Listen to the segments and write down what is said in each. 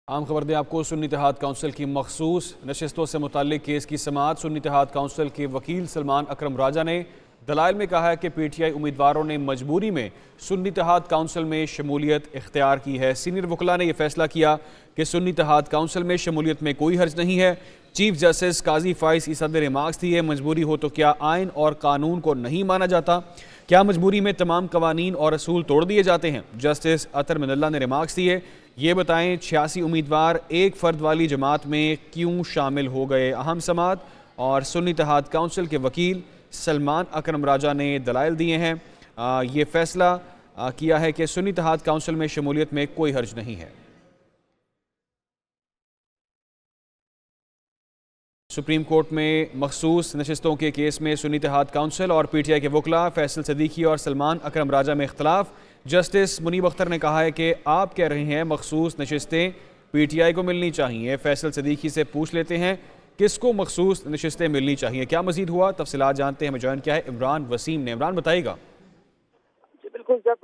आम खबर दें आपको। सुन्नी इत्तेहाद काउंसिल की मखसूस नशिस्तों से मुताल्लिक केस की समाअत सुन्नी इत्तेहाद काउंसिल के वकील सलमान अकरम राजा ने दलाइल में कहा है कि पीटीआई उम्मीदवारों ने मजबूरी में सुन्नी इत्तेहाद काउंसिल में शमूलियत इख्तियार की है। सीनियर वकला ने यह फैसला किया कि सुन्नी इत्तेहाद काउंसिल में शमूलियत में कोई हर्ज नहीं है। चीफ जस्टिस काजी फाइज ईसा ने रिमार्क्स दिए, मजबूरी हो तो क्या आइन और कानून को नहीं माना जाता? क्या मजबूरी में तमाम कवानीन और असूल तोड़ दिए जाते हैं? जस्टिस अतर मिनल्ला ने रिमार्क्स दिए, ये बताएं 86 उम्मीदवार एक फ़र्द वाली जमात में क्यों शामिल हो गए? अहम समात और सुन्नी इत्तेहाद काउंसिल के वकील सलमान अकरम राजा ने दलाइल दिए हैं। ये फैसला किया है कि सुन्नी इत्तेहाद काउंसिल में शमूलियत में कोई हर्ज नहीं है। सुप्रीम कोर्ट में मखसूस नशिस्तों के केस में सुन्नी इत्तेहाद काउंसिल और पीटीआई के वकला फैसल सदीकी और सलमान अकरम राजा में इख्तलाफ। जस्टिस मुनीब अख्तर ने कहा है कि आप कह रहे हैं मखसूस नशिस्तें पीटीआई को मिलनी चाहिए। फैसल सदीकी से पूछ लेते हैं किसको मखसूस नशिस्तें मिलनी चाहिए, क्या मजीद हुआ? तफसीलात जानते हैं। हमें ज्वाइन किया है इमरान वसीम ने। इमरान बताइएगा। बिल्कुल, जब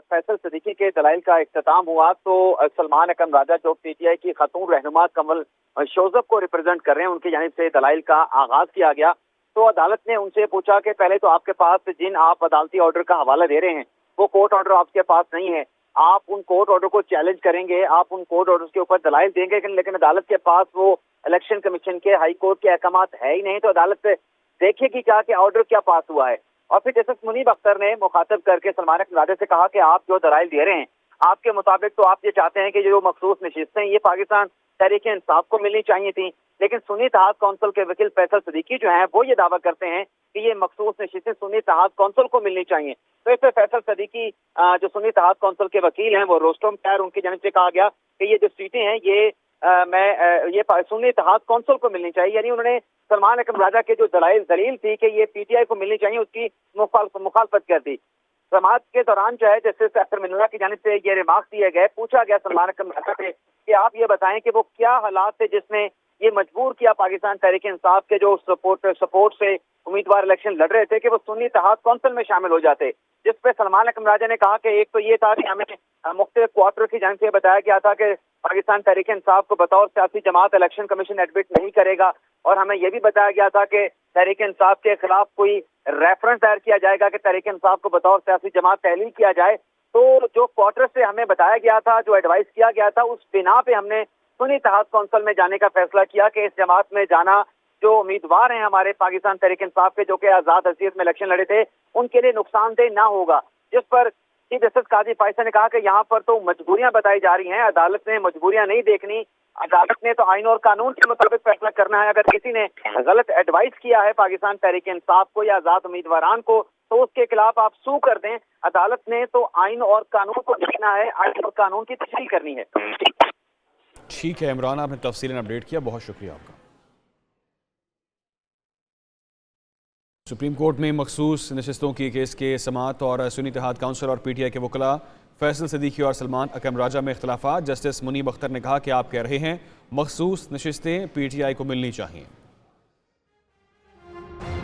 फैसल सदीकी के दलाइल का इख्तिताम हुआ तो सलमान अकरम राजा जो पीटीआई की खातून रहनुमा कमल शोजब को रिप्रेजेंट कर रहे हैं, उनकी जानिब से दलाइल का आगाज किया गया। तो अदालत ने उनसे पूछा कि पहले तो आपके पास जिन आप अदालती ऑर्डर का हवाला दे रहे हैं वो कोर्ट ऑर्डर आपके पास नहीं है, आप उन कोर्ट ऑर्डर को चैलेंज करेंगे, आप उन कोर्ट ऑर्डर के ऊपर दलाइल देंगे, लेकिन अदालत के पास वो इलेक्शन कमीशन के हाई कोर्ट के अहकाम है ही नहीं, तो अदालत देखेगी क्या कि ऑर्डर क्या पास हुआ है। और फिर जस्टिस मुनीब अख्तर ने मुखातब करके सलमान अकरम राजा से कहा कि आप जो दलाइल दे रहे हैं आपके मुताबिक तो आप ये चाहते हैं कि जो मखसूस नशिस्तें ये पाकिस्तान तहरीक इंसाफ को मिलनी चाहिए थी, लेकिन सुन्नी इत्तेहाद काउंसिल के वकील फैसल सदीकी जो हैं वो ये दावा करते हैं कि ये मखसूस नशिस्तें सुन्नी इत्तेहाद काउंसिल को मिलनी चाहिए। तो इस पर फैसल सदीकी जो सुन्नी इत्तेहाद काउंसिल के वकील हैं वो रोस्टम टायर, उनकी जानिब से कहा गया कि ये जो सीटें हैं ये सुन्नी इत्तेहाद काउंसिल को मिलनी चाहिए। यानी उन्होंने सलमान अकरम राजा के जो दलील थी कि ये पीटीआई को मिलनी चाहिए उसकी मुखालफत कर दी। समाअत के दौरान जो है जस्टिस अतर मिनल्ला की जानिब से ये रिमार्क्स दिए गए, पूछा गया सलमान अकरम राजा से कि आप ये बताएं कि वो क्या हालात थे जिसने ये मजबूर किया पाकिस्तान तहरीक इंसाफ के जो सपोर्ट से उम्मीदवार इलेक्शन लड़ रहे थे कि वो सुन्नी इत्तेहाद काउंसिल में शामिल हो जाते। जिस पे सलमान अकरम राजा ने कहा कि एक तो ये था कि हमें मुख्तलिफ क्वार्टर की जानिब से बताया गया था कि पाकिस्तान तहरीक इंसाफ को बतौर सियासी जमात इलेक्शन कमीशन एडमिट नहीं करेगा, और हमें यह भी बताया गया था कि तहरीक इंसाफ के खिलाफ कोई रेफरेंस दायर किया जाएगा कि तहरीक इंसाफ को बतौर सियासी जमात तहलील किया जाए। तो जो क्वार्टर से हमें बताया गया था, जो एडवाइस किया गया था, उस बिना पे हमने सुन्नी इत्तेहाद काउंसिल में जाने का फैसला किया कि इस जमात में जाना जो उम्मीदवार हैं हमारे पाकिस्तान तहरीक इंसाफ के जो कि आजाद हैसियत में इलेक्शन लड़े थे उनके लिए नुकसानदेह ना होगा। जिस पर चीफ जस्टिस काजी फाइज ने कहा कि यहाँ पर तो मजबूरियां बताई जा रही हैं, अदालत ने मजबूरियां नहीं देखनी, अदालत ने तो आइन और कानून के मुताबिक फैसला करना है। अगर किसी ने गलत एडवाइस किया है पाकिस्तान तहरीक इंसाफ को या आजाद उम्मीदवारान को तो उसके खिलाफ आप सू कर दें। अदालत ने तो आइन और कानून को देखना है, आइन और कानून की तशरीह करनी है। ठीक है इमरान, आपने तफसीलन अपडेट किया, बहुत शुक्रिया आपका। सुप्रीम कोर्ट में मखसूस नशिस्तों की केस के समाअत और सुन्नी इत्तेहाद काउंसिल और पीटीआई के वकला फैसल सदीकी और सलमान अकरम राजा में इख्तलाफात। जस्टिस मुनीब अख्तर ने कहा कि आप कह रहे हैं मखसूस नशिस्तें पीटीआई को मिलनी चाहिए।